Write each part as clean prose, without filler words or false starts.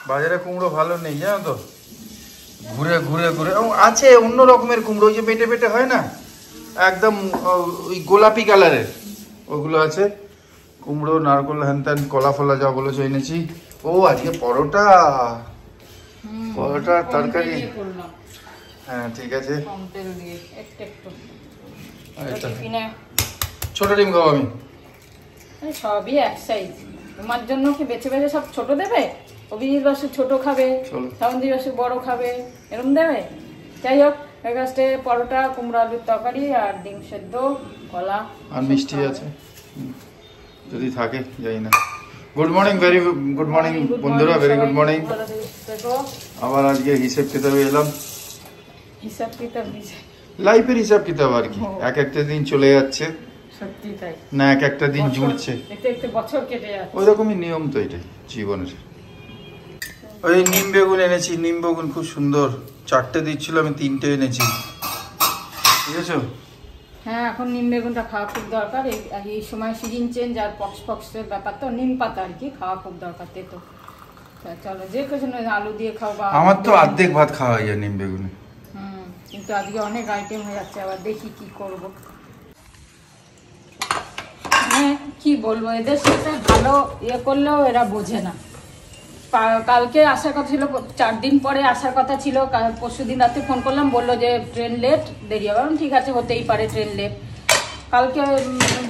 বাজারে কুমড়ো ভালো নেই জানো তো, ঘুরে ঘুরে ঘুরে আছে অন্য রকমের কুমড়ো, ওই যে পেটে পেটে হয় না, একদম ওই গোলাপি কালারের ওগুলো আছে। কুমড়ো, নারকোল, হ্যান ত্যান, কলা ফলা যা বলেছো এনেছি। ও আজকে পরোটা, পরোটা তরকারি। হ্যাঁ ঠিক আছে। ছোট ডিম খাবো আমি। সবই এক সাইজ। তোমার জন্য কি বেছে বেছে সব ছোট দেবে? অভিজিৎ বাসু ছোট খাবে, শ্রাবন্তী বাসু বড় খাবে, এরকম দেবে? যাই হোক, ব্রেকফাস্টে পরোটা, কুমড়ো আলুর তরকারি আর ডিম সেদ্ধ, কলা আর মিষ্টি আছে যদি থাকে, যাই না। Good morning, very good morning বন্ধুরা, ভেরি গুড মর্নিং। আবার আজকে হিসেব কিতাবে এলাম। হিসাব কিতাব লাইফের হিসাব কিতাব আর কি, এক একটা দিন চলে যাচ্ছে, সত্যি তাই না এক একটা দিন জুড়ছে, দেখতে বছর কেটে যাচ্ছে। ওই রকমই নিয়ম তো এটাই জীবনের। ওই নিম বেগুন এনেছি, নিম বেগুন খুব সুন্দর, 4টে দিচ্ছিল, আমি 3টে এনেছি, ঠিক আছে। হ্যাঁ, এখন নিম বেগুনটা খাওয়া খুব দরকার। এই সময় সিজন চেঞ্জ আর পক্সের ব্যাপার, তো নিম পাতা আর কি খাওয়া খুব দরকার। তো চলো, যে কিছু আলু দিয়ে খাও বা আমার তো অর্ধেক ভাত খাওয়া হয় নিম বেগুনে। কিন্তু আজকে অনেক আইটেম হয়ে যাচ্ছে, আবার দেখি কি করব। হ্যাঁ, কি বলবো, এদের সাথে ভালো ইয়ে করলেও এরা বোঝে না। কালকে আসার কথা ছিল, 4 দিন পরে আসার কথা ছিল। পরশু দিন রাতে ফোন করলাম, বললো যে ট্রেন লেট, দেরি হবে। ঠিক আছে, হতেই পারে ট্রেন লেট। কালকে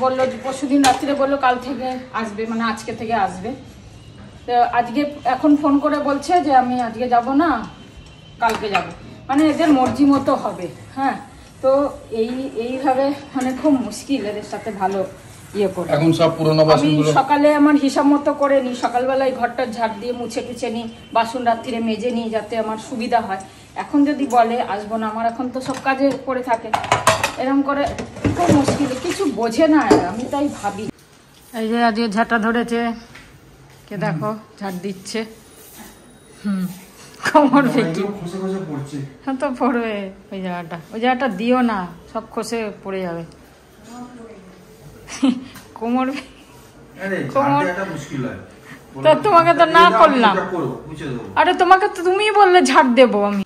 বললো, পরশু দিন রাত্রে বললো কাল থেকে আসবে, মানে আজকে থেকে আসবে। তো আজকে এখন ফোন করে বলছে যে আমি আজকে যাব না, কালকে যাব। মানে এদের মর্জি মতো হবে। হ্যাঁ, তো এইভাবে মানে খুব মুশকিল এদের সাথে ভালো ইয়ে করে। এখন সব পুরনো বাসনগুলো সকালে আমার হিসাব মতো করে নিই, সকালবেলায় ঘরটা ঝাড় দিয়ে মুছে টুছে নিই, বাসন রাত্রিরে মেজে নিই, যাতে আমার সুবিধা হয়। এখন যদি বলে আসবো না, আমার এখন তো সব কাজে করে থাকে, এরকম করে খুব মুশকিল, কিছু বোঝে না এরা। আমি তাই ভাবি, এই যে আজকে ঝাঁটা ধরেছে, কে দেখো ঝাড় দিচ্ছে। কোমর ফেঁকি তো পড়বে। ওই জায়গাটা দিও না, সব খসে পড়ে যাবে। কোমর তা তোমাকে তো না করলাম, আরে তোমাকে তো তুমিই বললে ঝাড় দেবো আমি।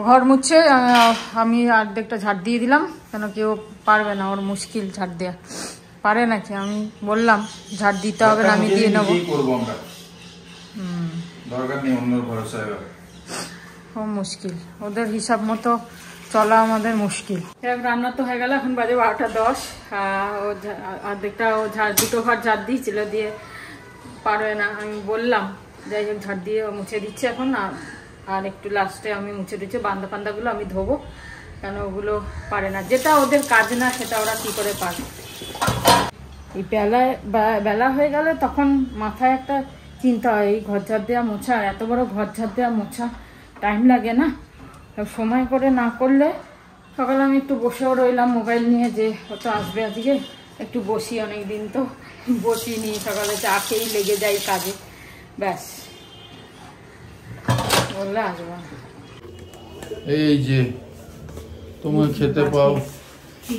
ঘর মুছছে, আমি অর্ধেকটা ঝাড় দিয়ে দিলাম, কেন কেউ পারবে না, ওর মুশকিল ঝাড় দেওয়া। পারে নাকি? আমি বললাম ঝাড় দিতে হবে না, আমি দিয়ে নেবো। খুব মুশকিল, ওদের হিসাব মতো চলা আমাদের মুশকিল। রান্না তো হয়ে গেল, এখন বাজে 12টা 10। অর্ধেকটা ও দুটো ঘর ঝাড় দিয়েছিল, দিয়ে পারবে না, আমি বললাম যাই হোক ঝাড় দিয়ে মুছে দিচ্ছে এখন। আর একটু লাস্টে আমি মুছে দিচ্ছি, বান্দা পান্দাগুলো আমি ধোবো, কেন ওগুলো পারে না, যেটা ওদের কাজ না সেটা ওরা কি করে পারে। এই বেলা হয়ে গেলে তখন মাথায় একটা চিন্তা হয়, এই ঘর ঝাড় দেওয়া মোছা, এত বড় ঘর ঝাড় দেওয়া মোছা টাইম লাগে না, সময় করে না করলে। সকালে আমি একটু বসেও রইলাম মোবাইল নিয়ে, যে কত আসবে আজকে, একটু বসি, অনেক দিন তো বসিনি। সকালে চা খেয়েই লেগে যাই কাজে, ব্যাস, বললে আসবো না। এই যে তোমার খেতে পাও,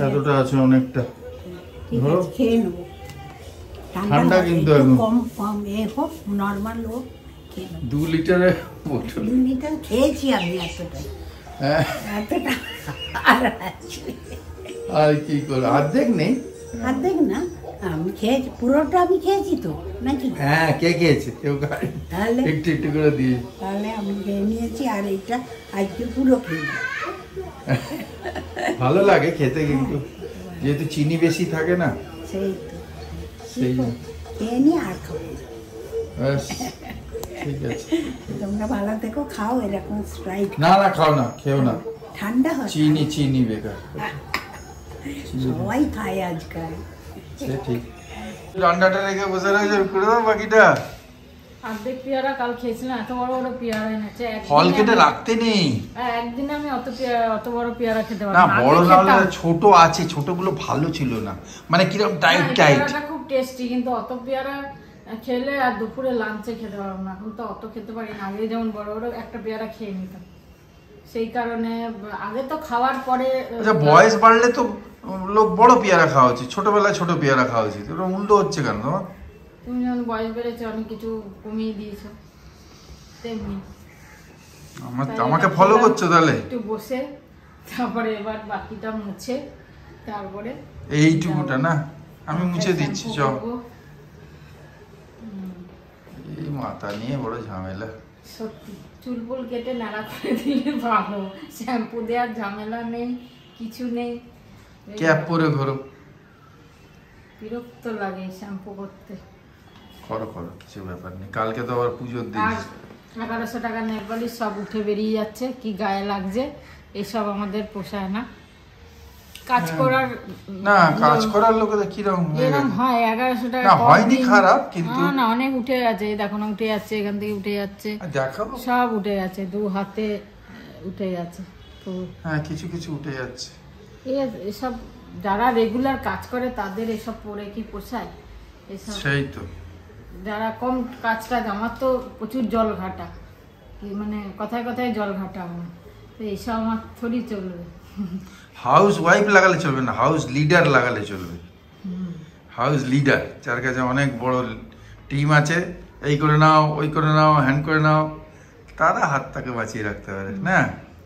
এতটা আছে অনেকটা, ধরো খেয়ে নেবো। ঠান্ডা কিন্তু কম কম হোক, নর্মাল হোক, 2 লিটারের বোতল। 2 লিটার খেয়েছি আমি এতটা, এতটা আর কি করে, অর্ধেক নেই, অর্ধেক না, আমি খেয়েছি পুরোটা, আমি খেয়েছি তো নাকি? হ্যাঁ, কে খেয়েছে? কেউ খায়, তাহলে একটু একটু করে দিয়ে, তাহলে আমি খেয়ে নিয়েছি। আর এইটা আজকে পুরো খেয়ে ভালো লাগে খেতে, কিন্তু যেহেতু চিনি বেশি থাকে না, সেই তো, সেই খেয়ে নিয়ে আর খাবো। ঠিক আছে, তোমরা ভালো থেকো, খাও এরকম স্প্রাইট। না না খাও না, খেও না, ঠান্ডা হয়, চিনি বেকার, সবাই খায় আজকাল। সে ঠিক। রান্নাটা রেখে বসে রয়েছে, করে দাও বাকিটা। অর্ধেক পেয়ারা কাল খেয়েছিলাম, এত বড় বড় পেয়ারা এনেছে, ফল কেটে রাখতে নেই। একদিনে আমি অত বড় পেয়ারা খেতে পারি না, বড় না, ছোট আছে, ছোটগুলো ভালো ছিল না, মানে কিরকম টাইট। পেয়ারাটা খুব টেস্টি, কিন্তু অত পেয়ারা খেলে আর দুপুরে লাঞ্চে খেতে পারবো না, এখন তো অত খেতে পারি না। আগে যেমন বড় বড় একটা পেয়ারা খেয়ে নিতাম, সেই কারণে আগে তো খাওয়ার পরে। আচ্ছা, বয়স বাড়লে তো লোক বড় পেয়ারা খাওয়া উচিত, ছোটবেলায় ছোট পেয়ারা খাওয়া উচিত, ওটা উল্টো হচ্ছে কেন তোমার? তুমি যেমন বয়স বেড়েছে অনেক কিছু কমিয়ে দিয়েছো, তেমনি আমাকে ফলো করছো তাহলে? একটু বসে তারপরে এবার বাকিটা মুছে তারপরে এইটুকুটা না আমি মুছে দিচ্ছি। চল, এই মাথা নিয়ে বড় ঝামেলা। সত্যি চুল ফুল কেটে নাড়া করে দিলে ভালো, শ্যাম্পু দেওয়ার ঝামেলা নেই, কিছু নেই। ক্যাপ পরে ঘোরো, বিরক্ত লাগে শ্যাম্পু করতে। করো করো, কিছু ব্যাপার নেই। কালকে তো আবার পুজোর দিন। আর 1100 টাকা নেল পালিশ সব উঠে বেরিয়ে যাচ্ছে, কি গায়ে লাগছে। এসব আমাদের পোষায় না। কাজ করার না, কাজ করার লোকেদের কিরকম এরকম হয়। 1100 টাকা না হয়নি খারাপ, কিন্তু না অনেক উঠে আছে। দেখো না, উঠে যাচ্ছে, এখান থেকে উঠে যাচ্ছে, দেখাবো সব উঠে যাচ্ছে, 2 হাতে উঠে যাচ্ছে। তো হ্যাঁ, কিছু কিছু উঠে যাচ্ছে। এসব যারা রেগুলার কাজ করে তাদের এসব পরে কি পোষায়? এসব সেই তো, যারা কম কাজটা, আমার তো প্রচুর জল ঘাটা, কি মানে কথায় কথায় জল ঘাটা আমার, তো এইসব আমার থোড়ি চলবে। হাউস ওয়াইফ লাগালে চলবে না, হাউস লিডার লাগালে চলবে। হাউস লিডার যার কাছে অনেক বড় টিম আছে, এই করে নাও, ওই করে নাও, হ্যান্ড করে নাও, তারা হাতটাকে বাঁচিয়ে রাখতে পারে না।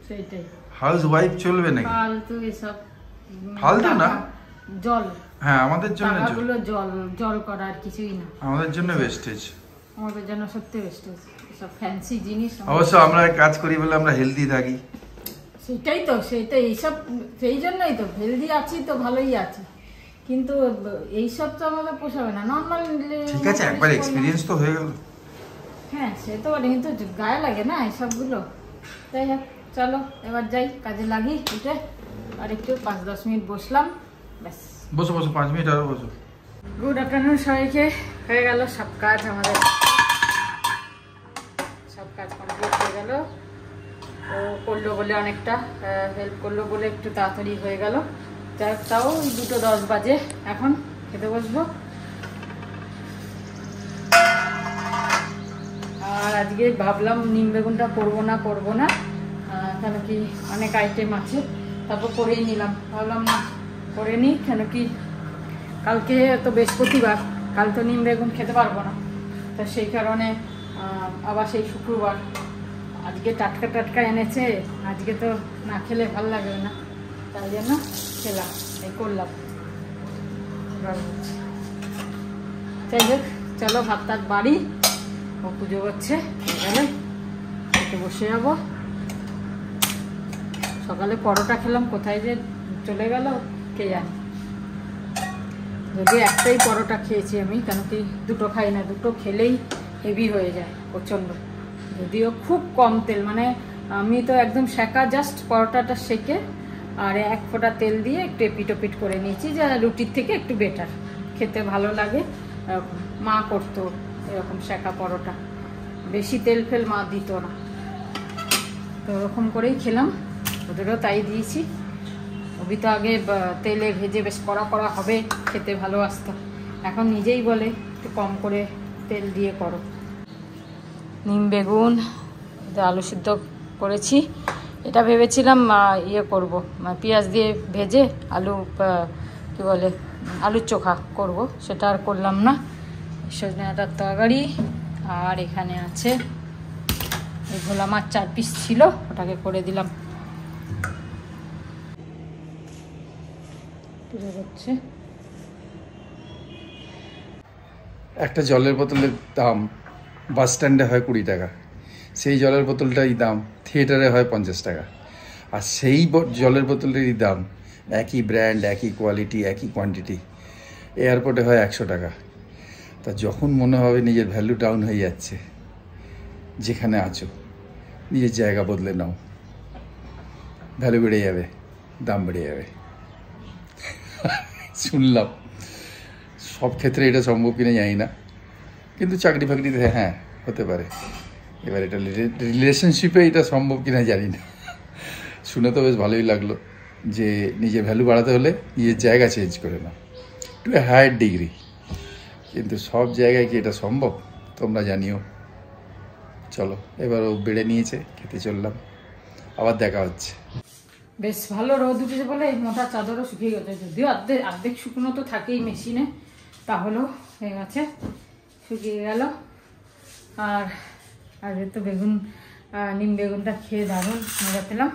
সেইটাই। হাউস ওয়াইফ চলবে নাকি? ফালতু এসব ফালতু না, জল, হ্যাঁ আমাদের জন্য টাকাগুলো জল জল করা, আর কিছুই না। আমাদের জন্য ওয়েস্টেজ, আমাদের জন্য সত্যি ওয়েস্টেজ। সব ফ্যান্সি জিনিস। অবশ্য আমরা কাজ করি বলে আমরা হেলদি থাকি। সেটাই তো, সেটাই। এইসব সেই জন্যই তো হেলদি আছি, তো ভালোই আছি, কিন্তু এইসব তো আমাদের পোষাবে না। নর্মাল ঠিক আছে, একবার এক্সপিরিয়েন্স তো হয়ে গেল। হ্যাঁ সে তো, কিন্তু গায়ে লাগে না এসবগুলো। তাই হোক, চলো এবার যাই, কাজে লাগি। উঠে আর একটু 5-10 মিনিট বসলাম, ব্যাস। বসো বসো, 5 মিনিট আরো বসো। গুড আফটারনুন সবাইকে। হয়ে গেল সব কাজ, আমাদের সব কাজ কমপ্লিট হয়ে গেল। ও করলো বলে, অনেকটা হেল্প করলো বলে একটু তাড়াতাড়ি হয়ে গেল। যাই হোক, তাও 2:10 বাজে, এখন খেতে বসবো। আর আজকে ভাবলাম নিম বেগুনটা করবো না, কেন কি অনেক আইটেম আছে, তারপর করেই নিলাম। ভাবলাম না করে নিই, কেন কি কালকে তো বৃহস্পতিবার, কাল তো নিম বেগুন খেতে পারবো না, তো সেই কারণে আবার সেই শুক্রবার আজকে টাটকা টাটকা এনেছে, আজকে তো না খেলে ভালো লাগবে না, তাই জন্য খেলাম, এই করলাম। যাই হোক, চলো ভাত টাত বাড়ি, ও পুজো করছে, গেলে খেতে বসে যাবো। সকালে পরোটা খেলাম, কোথায় যে চলে গেল কে জানে। যদি একটাই পরোটা খেয়েছি আমি, কেন কি 2টো খাই না, 2টো খেলেই হেভি হয়ে যায় প্রচণ্ড। যদিও খুব কম তেল, মানে আমি তো একদম সেকা, জাস্ট পরোটাটা সেকে আর 1 ফোঁটা তেল দিয়ে একটু এপিটোপিট করে নিয়েছি, যা রুটির থেকে একটু বেটার, খেতে ভালো লাগে। এরকম মা করতো, এরকম সেকা পরোটা, বেশি তেল ফেল মা দিত না, তো ওরকম করেই খেলাম। ওদেরও তাই দিয়েছি। অভি তো আগে তেলে ভেজে বেশ কড়া কড়া হবে, খেতে ভালোবাসতো, এখন নিজেই বলে একটু কম করে তেল দিয়ে করো। নিম বেগুন, আলু সিদ্ধ করেছি। এটা ভেবেছিলাম ইয়ে করব, পেঁয়াজ দিয়ে ভেজে আলু কি বলে আলুর চোখা করব, সেটা আর করলাম না। সজনে ডাঁটার তরকারি, আর এখানে আছে এই ভোলা মাছ 4 পিস ছিল, ওটাকে করে দিলাম। হচ্ছে একটা জলের বোতলের দাম বাস স্ট্যান্ডে হয় 20 টাকা, সেই জলের বোতলটারই দাম থিয়েটারে হয় 50 টাকা, আর সেই জলের বোতলেরই দাম একই ব্র্যান্ড, একই কোয়ালিটি, একই কোয়ান্টিটি এয়ারপোর্টে হয় 100 টাকা। তা যখন মনে হবে নিজের ভ্যালু ডাউন হয়ে যাচ্ছে, যেখানে আছো নিজের জায়গা বদলে নাও, ভ্যালু বেড়ে যাবে, দাম বেড়ে যাবে। শুনলাম, সব ক্ষেত্রে এটা সম্ভব কিনা জানি না, কিন্তু চাকরি ফাকরিতে হ্যাঁ হতে পারে। এবার এটা রিলেশনশিপে এটা সম্ভব কিনা জানি না। শুনে তো বেশ ভালোই লাগলো যে নিজের ভ্যালু বাড়াতে হলে নিজের জায়গা চেঞ্জ করে নাও টু এ হায়ার ডিগ্রি, কিন্তু সব জায়গায় কি এটা সম্ভব তোমরা জানিও। চলো, এবার ও বেড়ে নিয়েছে, খেতে চললাম, আবার দেখা হচ্ছে। বেশ ভালো রোদ উঠেছে বলে এই মোটা চাদরও শুকিয়ে গেছে, যদিও অর্ধেক শুকনো তো থাকেই মেশিনে, তাহলেও হয়ে গেছে। শুকিয়ে গেল। আর আগে তো বেগুন নিম বেগুনটা খেয়ে দারুণ মজা পেলাম।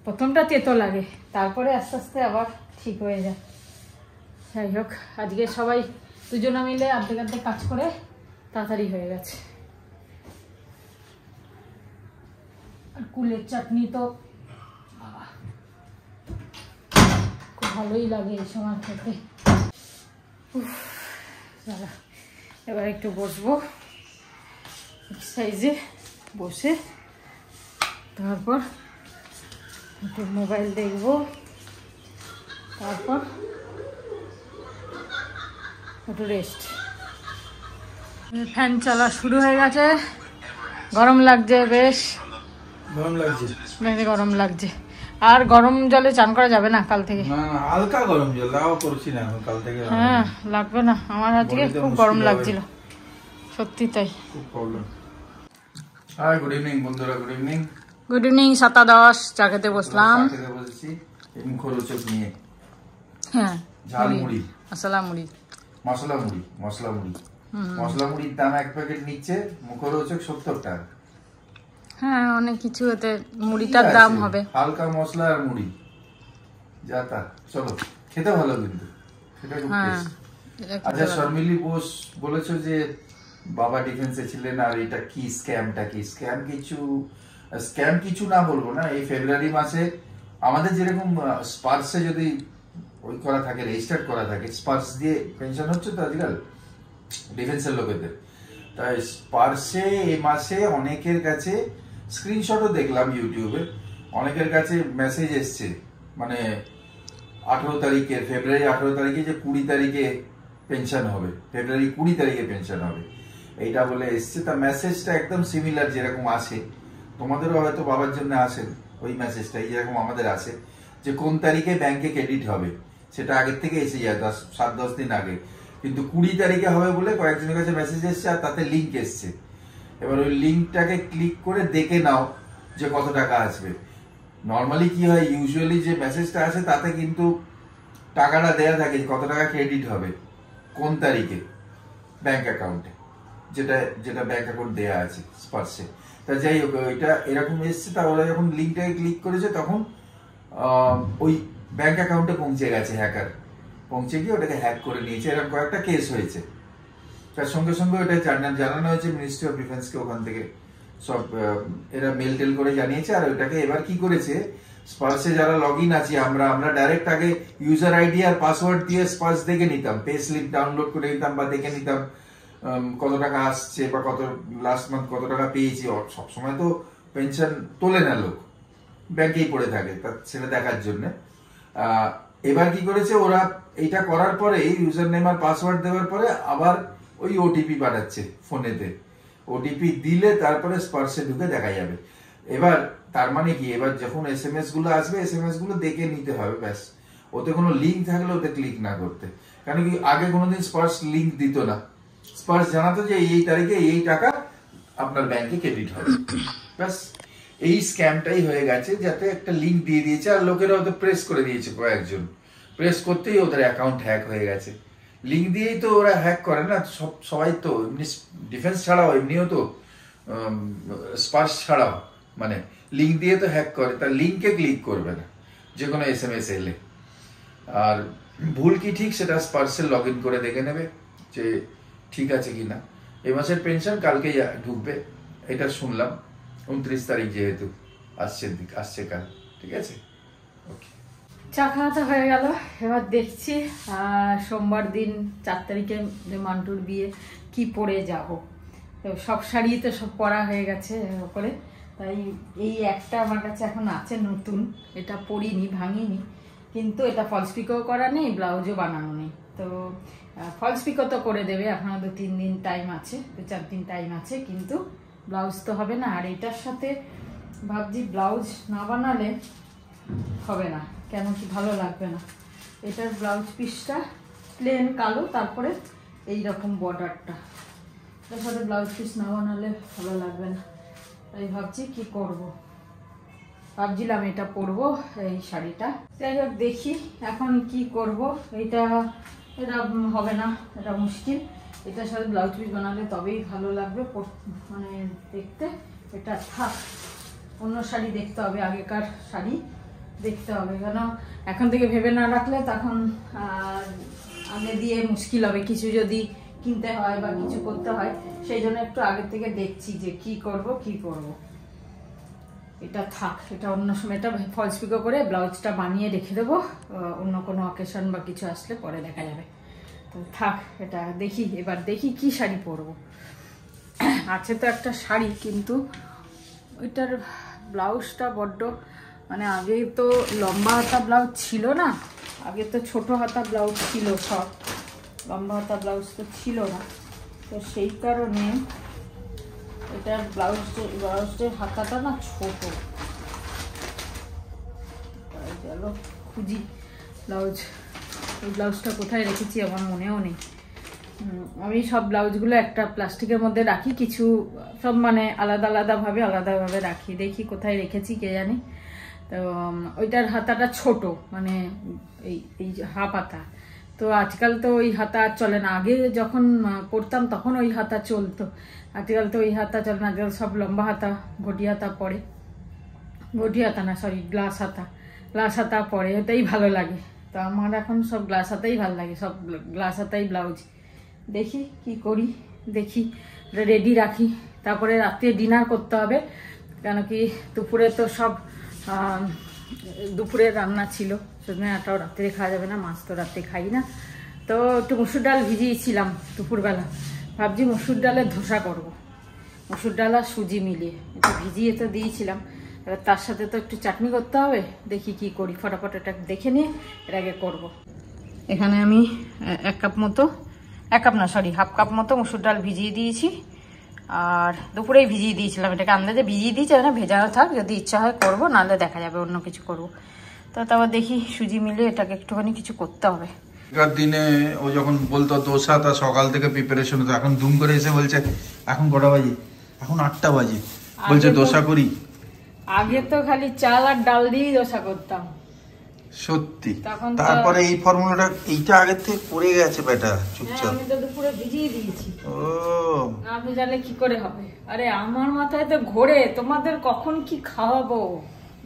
প্রথমটা তেতো লাগে, তারপরে আস্তে আস্তে আবার ঠিক হয়ে যায়। যাই হোক, আজকে সবাই দুজনে মিলে অর্ধেক অর্ধেক কাজ করে তাড়াতাড়ি হয়ে গেছে। আর কুলের চাটনি তো খুব ভালোই লাগে এই সময় খেতে। এবার একটু বসবো সাইজে, বসে তারপর একটু মোবাইল দেখবো, তারপর একটু রেস্ট। ফ্যান চলা শুরু হয়ে গেছে, গরম লাগছে, বেশ গরম লাগছে, গরম লাগছে। আর গরম জলে চান করা যাবে না কাল থেকে। না হালকা গরম জল দাও, করছি না কাল থেকে। হ্যাঁ লাগবে না, আমার আজকে খুব গরম লাগছিল, সত্যি তাই। খুব প্রবলেম। হাই, গুড ইভিনিং বন্ধুরা, গুড ইভিনিং। গুড ইভিনিং 7:10, চা খেতে বসলাম। চা খেতে বসেছি মুখরোচক নিয়ে। হ্যাঁ, ঝাল মুড়ি, মশলা মুড়ি, মশলা মুড়ি, মশলা মুড়ি। মশলা মুড়ির দাম এক প্যাকেট নিচ্ছে মুখরোচক 70 টাকা। হ্যাঁ, অনেক কিছু এতে মুড়িটার দাম হবে। হালকা মশলা আর মুড়ি, যা তা। চলো, খেতে ভালো কিন্তু, সেটা খুব টেস্ট। আচ্ছা, শর্মিলি বোস বলেছো যে বাবা ডিফেন্সে ছিলেন, আর এটা কি স্ক্যামটা কি? স্ক্যাম কিছু না বলবো না। এই ফেব্রুয়ারি মাসে আমাদের যেরকম স্পার্সে যদি ওই করা থাকে, রেজিস্টার করা থাকে, স্পার্স দিয়ে পেনশন হচ্ছে তো আজকাল ডিফেন্সের লোকেদের। তাই স্পার্সে এই মাসে অনেকের কাছে স্ক্রিনশটও দেখলাম ইউটিউবে, অনেকের কাছে মেসেজ এসছে, মানে 18 তারিখে, ফেব্রুয়ারি 18 তারিখে যে 20 তারিখে পেনশন হবে, ফেব্রুয়ারি 20 তারিখে পেনশন হবে, এইটা বলে এসছে। তা মেসেজটা একদম সিমিলার যেরকম আসে, তোমাদেরও হয়তো বাবার জন্য আসে ওই মেসেজটাই, যেরকম আমাদের আসে যে কোন তারিখে ব্যাংকে ক্রেডিট হবে, সেটা আগের থেকে এসে যায় 7-10 দিন আগে। কিন্তু 20 তারিখে হবে বলে কয়েকজনের কাছে মেসেজ এসছে, আর তাতে লিঙ্ক এসছে। এবার ওই লিঙ্কটাকে ক্লিক করে দেখে নাও যে কত টাকা আসবে। নর্মালি কি হয়, ইউজুয়ালি যে মেসেজটা আসে তাতে কিন্তু টাকাটা দেয়া থাকে কত টাকা ক্রেডিট হবে কোন তারিখে ব্যাংক অ্যাকাউন্টে, যেটা ব্যাংক অ্যাকাউন্ট দেয়া আছে স্পার্সে। তা যাই হোক, ওইটা এরকম এসছে। তা ওরা যখন লিঙ্কটাকে ক্লিক করেছে তখন ওই ব্যাংক অ্যাকাউন্টে পৌঁছে গেছে, হ্যাকার পৌঁছে গিয়ে ওটাকে হ্যাক করে নিয়েছে। এরকম কয়েকটা কেস হয়েছে। তার সঙ্গে সঙ্গে ওটা জানানো হয়েছে মিনিস্ট্রি অফ ডিফেন্সকে, ওখান থেকে সব এরা মেল টেল করে জানিয়েছে। আর ওইটাকে এবার কি করেছে, স্পার্সে যারা লগ ইন আছি আমরা ডাইরেক্ট আগে ইউজার আইডি আর পাসওয়ার্ড দিয়ে স্পার্স দেখে নিতাম, পে স্লিপ ডাউনলোড করে নিতাম বা দেখে নিতাম কত টাকা আসছে বা কত লাস্ট মান্থ কত টাকা পেয়েছি। সবসময় তো পেনশন তোলে না লোক, ব্যাংকেই পড়ে থাকে, সেটা দেখার জন্য। এবার কি করেছে ওরা, এইটা করার পরে ইউজার নেম আর পাসওয়ার্ড দেওয়ার পরে আবার ওই ওটিপি পাঠাচ্ছে ফোনেতে। ওটিপি দিলে তারপরে স্পার্সে ঢুকে দেখা যাবে। এবার তার মানে কি, এবার যখন SMS গুলো আসবে, SMS গুলো দেখে নিতে হবে, ব্যাস। ওতে কোনো লিঙ্ক থাকলে ওতে ক্লিক না করতে। কারণ কি, আগে কোনোদিন স্পার্স লিঙ্ক দিত না। স্পার্স জানাতো যে এই তারিখে এই টাকা আপনার ব্যাংকে ক্রেডিট হবে, ব্যাস। এই স্ক্যামটাই হয়ে গেছে, যাতে একটা লিঙ্ক দিয়ে দিয়েছে আর লোকেরা ওদের প্রেস করে দিয়েছে, কয়েকজন প্রেস করতেই ওদের অ্যাকাউন্ট হ্যাক হয়ে গেছে। লিঙ্ক দিয়েই তো ওরা হ্যাক করে না, সবাই তো এমনি ডিফেন্স ছাড়াও এমনিও তো স্পার্স ছাড়াও মানে লিঙ্ক দিয়ে তো হ্যাক করে। তার লিঙ্কে ক্লিক করবে না যে কোনো SMS এলে। আর ভুল কি ঠিক সেটা স্পার্সে লগ ইন করে দেখে নেবে যে ঠিক আছে কিনা। এই মাসের পেনশন কালকে ঢুকবে, এটা শুনলাম 29 তারিখ, যেহেতু আসছে কাল, ঠিক আছে। ওকে, চা খাওয়াতে হয়ে গেল। এবার দেখছি সোমবার দিন 4 তারিখে মান্টুর বিয়ে কি পরে যাব। তো সব শাড়ি তো সব পরা হয়ে গেছে করে, তাই এই একটা আমার কাছে এখন আছে নতুন, এটা পরিনি, ভাঙিনি, কিন্তু এটা ফলস পিকও করা নেই, ব্লাউজও বানানো নেই। তো ফলস পিকও তো করে দেবে, এখনো 2-3 দিন টাইম আছে, 2-4 দিন টাইম আছে, কিন্তু ব্লাউজ তো হবে না। আর এটার সাথে ভাবছি ব্লাউজ না বানালে হবে না, কেন কি ভালো লাগবে না। এটার ব্লাউজ পিসটা প্লেন কালো, তারপরে এইরকম বর্ডারটা, এটার সাথে ব্লাউজ পিস না বানালে ভালো লাগবে না। তাই ভাবছি কি করব, ভাবছিলাম এটা পরবো, এই শাড়িটা। যাই হোক দেখি এখন কি করব। এটা হবে না, এটা মুশকিল। এটার সাথে ব্লাউজ পিস বানালে তবেই ভালো লাগবে মানে দেখতে। এটা থাক, অন্য শাড়ি দেখতে হবে, আগেকার শাড়ি দেখতে হবে, কেন এখন থেকে ভেবে না রাখলে তখন আগে দিয়ে মুশকিল হবে, কিছু যদি কিনতে হয় বা কিছু করতে হয়। সেই জন্য একটু আগে থেকে দেখছি যে কি করব। এটা থাক, এটা অন্য সময় এটা ফলস পিকো করে ব্লাউজটা বানিয়ে রেখে দেবো, অন্য কোনো অকেশন বা কিছু আসলে পরে দেখা যাবে। তো থাক, এটা দেখি, এবার দেখি কি শাড়ি পরবো। আছে তো একটা শাড়ি, কিন্তু ওইটার ব্লাউজটা বড্ড, মানে আগে তো লম্বা হাতা ব্লাউজ ছিল না, আগে তো ছোট হাতা ব্লাউজ ছিল, সব লম্বা হাতা ব্লাউজ তো ছিল না। তো সেই কারণে এটার ব্লাউজের হাতাটা না ছোট। গেল খুঁজি ব্লাউজ, এই ব্লাউজটা কোথায় রেখেছি আমার মনেও নেই। আমি সব ব্লাউজগুলো একটা প্লাস্টিকের মধ্যে রাখি, কিছু সব মানে আলাদাভাবে রাখি, দেখি কোথায় রেখেছি কে জানি। তো ওইটার হাতাটা ছোট, মানে এই হাফ হাতা। তো আজকাল তো ওই হাতা আর চলে না, আগে যখন পরতাম তখন ওই হাতা চলতো, আজকাল তো ওই হাতা চলে না, আজকাল সব লম্বা হাতা ঘটি হাতা পরে, ঘটি হাতা না সরি গ্লাস হাতা পরে, ওটাই ভালো লাগে। তো আমার এখন সব গ্লাস হাতাই ভালো লাগে, সব গ্লাস হাতাই ব্লাউজ। দেখি কি করি, দেখি রেডি রাখি, তারপরে রাত্রে ডিনার করতে হবে, কেন কি দুপুরে তো সব দুপুরে রান্না ছিল, সুতরাং এটাও রাত্রে খাওয়া যাবে না, মাছ তো রাত্রে খাই না। তো একটু মসুর ডাল ভিজিয়েছিলাম দুপুরবেলা, ভাবছি মসুর ডালের ধোসা করব, মসুর ডাল আর সুজি মিলিয়ে একটু ভিজিয়ে তো দিয়েছিলাম। এবার তার সাথে তো একটু চাটনি করতে হবে, দেখি কি করি, ফটাফট এটা দেখে নিয়ে এর আগে করব। এখানে আমি হাফ কাপ মতো মসুর ডাল ভিজিয়ে দিয়েছি, আর দুপুরেই ভিজিয়ে দিয়েছিলাম, এটাকে আন্দাজে ভিজিয়ে দিয়েছি, না ভেজানো থাক, যদি ইচ্ছা হয় করবো, নাহলে দেখা যাবে অন্য কিছু করব। তো তারপর দেখি সুজি মিলিয়ে এটাকে একটুখানি কিছু করতে হবে। আগেকার দিনে ও যখন বলতো দোসা, তা সকাল থেকে প্রিপারেশন হতো, এখন দুম করে এসে বলছে এখন কটা বাজে, এখন 8টা বাজে, বলছে দোসা করি। আগে তো খালি চাল আর ডাল দিয়েই দোসা করতাম, সত্যি। তারপরে এই ফর্মুলাটা এইটা আগের থেকে পড়ে গেছে বেটা চুপচাপ। আমি তো দুপুরে ভিজিয়ে দিয়েছি। ও না ভেজালে কি করে হবে? আরে আমার মাথায় তো ঘোরে তোমাদের কখন কি খাওয়াবো,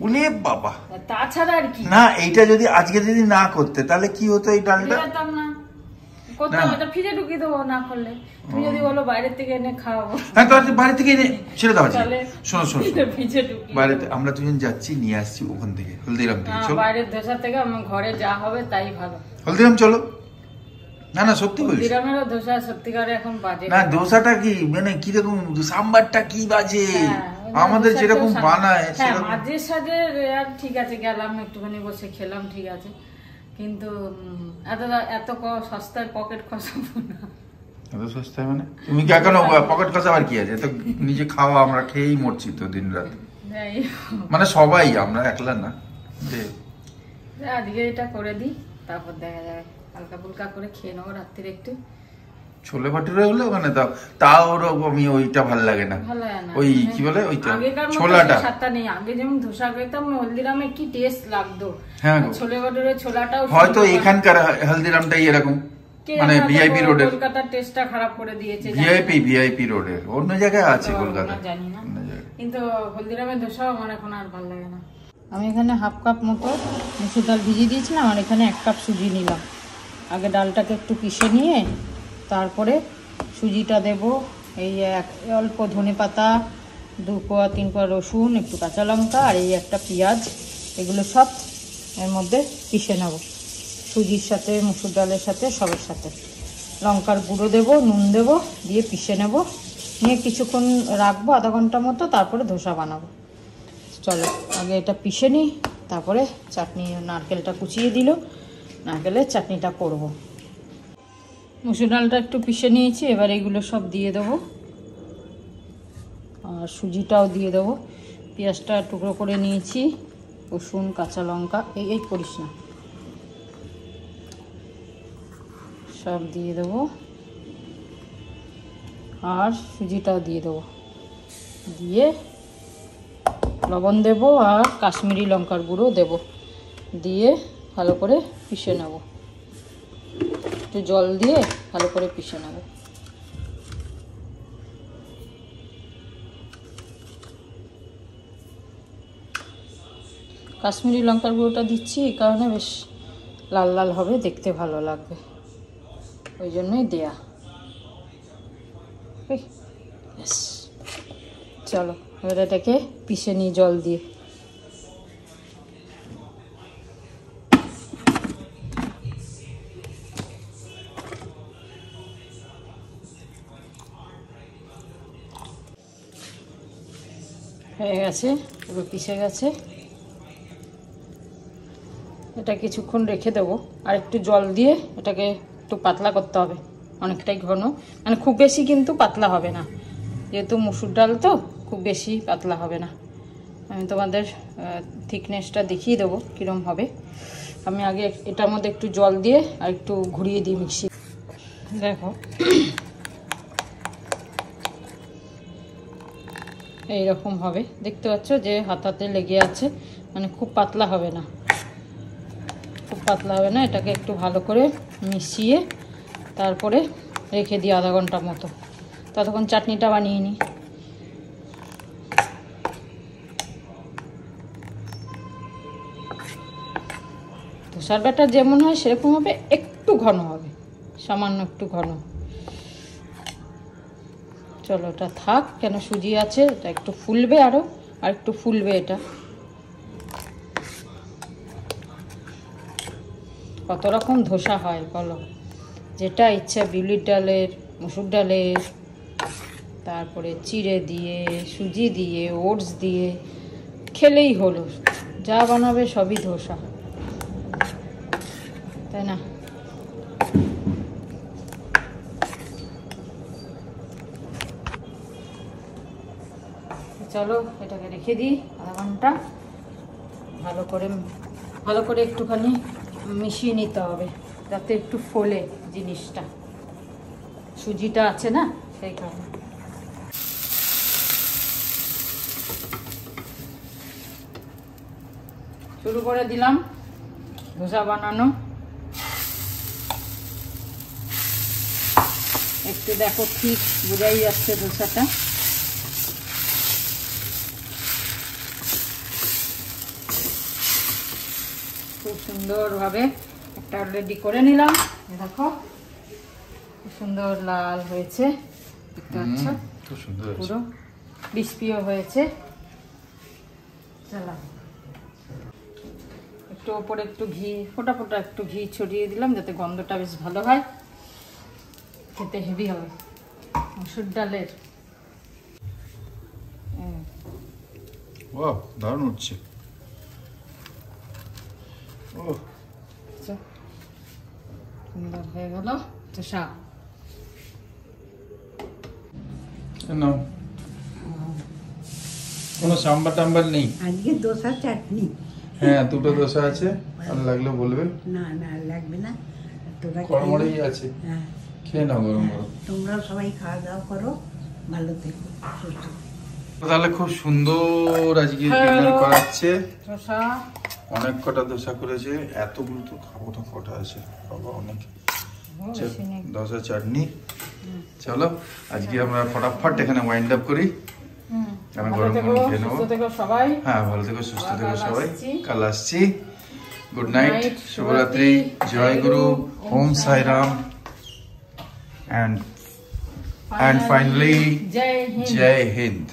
উলে বাবা। তাছাড়া আর কি না, এইটা যদি আজকে যদি না করতে তাহলে কি হতো, এই ডালটা না করতাম, এটা ফ্রিজে ঢুকিয়ে দেবো না করলে। তুমি যদি বলো বাইরের থেকে এনে খাওয়াবো, হ্যাঁ তো বাইরে থেকে এনে ছেড়ে দাও। শোনো ফ্রিজে ঢুকিয়ে বাইরেতে আমরা দুজন যাচ্ছি, নিয়ে আসছি ওখান থেকে, হলদিরাম থেকে। চলো বাইরের দোসা থেকে আমার ঘরে যা হবে তাই ভালো। হলদিরাম চলো। না না সত্যি বলছি, হলদিরামেরও দোসা সত্যিকারে এখন বাজে না। দোসাটা কি মানে কিরকম, সাম্বারটা কি বাজে, আমাদের যেরকম বানায় মাঝে সাঝে আর ঠিক আছে, গেলাম একটুখানি বসে খেলাম, ঠিক আছে, কিন্তু এত সস্তায় পকেট খসাবো না। এত সস্তায় মানে তুমি কি এখন পকেট খসাবার কি আছে, তো নিজে খাওয়া, আমরা খেয়েই মরছি তো দিন রাত, মানে সবাই, আমরা একলা না। আজকে এটা করে দিই, তারপর দেখা যাবে, হালকা ফুলকা করে খেয়ে নেবো রাত্রির একটু। ছোলে ভাটুরে হলে ওখানে দাও, তাও আমি ওইটা ভালো লাগে না, ওই কি বলে ওইটা ছোলাটা নেই। আগে যেমন ধোসা খেতাম হলদিরামে কি টেস্ট লাগতো, হ্যাঁ ছোলে ভাটুরে ছোলাটাও হয়তো এখানকার হলদিরামটাই এরকম, মানে ভিআইপি রোডের, কলকাতার টেস্টটা খারাপ করে দিয়েছে। ভিআইপি রোডের অন্য জায়গায় আছে কলকাতা, জানি না, কিন্তু হলদিরামের ধোসাও আমার এখন আর ভালো লাগে না। আমি এখানে হাফ কাপ মতো মুসুর ডাল ভিজিয়ে দিয়েছিলাম, আর এখানে 1 কাপ সুজি নিলাম। আগে ডালটাকে একটু পিষে নিয়ে তারপরে সুজিটা দেব, এই অল্প ধনে পাতা, 2 কোয়া 3 কোয়া রসুন, একটু কাঁচা লঙ্কা, আর এই একটা পেঁয়াজ, এগুলো সব এর মধ্যে পিষে নেব, সুজির সাথে মুসুর ডালের সাথে সবের সাথে। লঙ্কার গুঁড়ো দেব, নুন দেব, দিয়ে পিষে নেব, নিয়ে কিছুক্ষণ রাখবো, আধা ঘন্টা মতো, তারপরে ধোসা বানাবো। চলো আগে এটা পিষে নিই, তারপরে চাটনি, নারকেলটা কুচিয়ে দিল, নারকেলের চাটনিটা করব। মুসুর ডালটা একটু পিষে নিয়েছি, এবার এগুলো সব দিয়ে দেবো, আর সুজিটাও দিয়ে দেবো, পেঁয়াজটা টুকরো করে নিয়েছি, রসুন কাঁচা লঙ্কা, এই করিস না, সব দিয়ে দেবো, আর সুজিটাও দিয়ে দেবো, দিয়ে লবণ দেবো, আর কাশ্মীরি লঙ্কার গুঁড়ো দেবো, দিয়ে ভালো করে পিষে নেব, একটু জল দিয়ে ভালো করে পিষে নেব। কাশ্মীরি লঙ্কার গুঁড়োটা দিচ্ছি এই কারণে বেশ লাল লাল হবে, দেখতে ভালো লাগবে, ওই জন্যই দেয়া। চলো এবার এটাকে পিষে নিই জল দিয়ে। হয়ে গেছে, পুরো পিষে গেছে। এটা কিছুক্ষণ রেখে দেবো, আর একটু জল দিয়ে এটাকে একটু পাতলা করতে হবে, অনেকটাই ঘন, মানে খুব বেশি কিন্তু পাতলা হবে না, যেহেতু মসুর ডাল তো খুব বেশি পাতলা হবে না। আমি তোমাদের থিকনেসটা দেখিয়ে দেবো কীরকম হবে। আমি আগে এটার মধ্যে একটু জল দিয়ে আর একটু ঘুরিয়ে দিই মিক্সি। দেখো এইরকম হবে, দেখতে পাচ্ছ যে হাতাতে লেগে আছে, মানে খুব পাতলা হবে না, খুব পাতলা হবে না। এটাকে একটু ভালো করে মিশিয়ে তারপরে রেখে দিই আধা ঘন্টার মতো, ততক্ষণ চাটনিটা বানিয়ে নিই। ধোসার ব্যাটার যেমন হয় সেরকম হবে, একটু ঘন হবে, সামান্য একটু ঘন। চলো এটা থাক, কেন সুজি আছে, এটা একটু ফুলবে, আরও আর একটু ফুলবে। এটা কত রকম ধোসা হয় বলো, যেটা ইচ্ছা, বিউলির ডালের, মসুর ডালের, তারপরে চিড়ে দিয়ে, সুজি দিয়ে, ওটস দিয়ে, খেলেই হলো, যা বানাবে সবই ধোসা, তাই না? চলো এটাকে রেখে দিই আধা ঘন্টা, ভালো করে একটুখানি মিশিয়ে নিতে হবে, যাতে একটু ফোলে জিনিসটা, সুজিটা আছে না সেই কারণে। শুরু করে দিলাম ধোসা বানানো। একটু দেখো, ঠিক বোঝাই যাচ্ছে ধোসাটা। খুব সুন্দরভাবে একটা রেডি করে নিলাম, দেখো খুব সুন্দর লাল হয়েছে, দেখতে পাচ্ছ, খুব সুন্দর, পুরো ক্রিস্পিও হয়েছে। চলো একটু ওপরে একটু ঘি, ফোটা ফোটা একটু ঘি ছড়িয়ে দিলাম, যাতে গন্ধটা বেশ ভালো হয়, খেতে হেভি হবে মসুর ডালের। ওয়াও, দারুণ উঠছে। সুন্দর হয়ে গেল ধোসা। নাও, কোনো সাম্বার টাম্বার নেই আজকে দোসা চাটনি। হ্যাঁ, দুটো দোসা আছে, আর লাগলে বলবে। না না লাগবে না, তোরা কড়মড়েই আছে, হ্যাঁ খেয়ে নাও গরম গরম। তোমরা সবাই খাওয়া দাওয়া করো, ভালো থেকো, সুস্থ। তাহলে খুব সুন্দর আজকে ডিনার করাচ্ছে। ধোসা অনেক কটা দোসা করেছে, এতগুলো তো খাবো না, কটা আছে বাবা, অনেক। দোসা চাটনি। চলো আজকে আমরা ফটাফট এখানে ওয়াইন্ড আপ করি, আমি গরম গরম খেয়ে নেবো। হ্যাঁ, ভালো থেকো, সুস্থ থেকো সবাই, কাল আসছি। গুড নাইট, শুভরাত্রি, জয় গুরু, ওম Sairam, and finally, Jai Hind.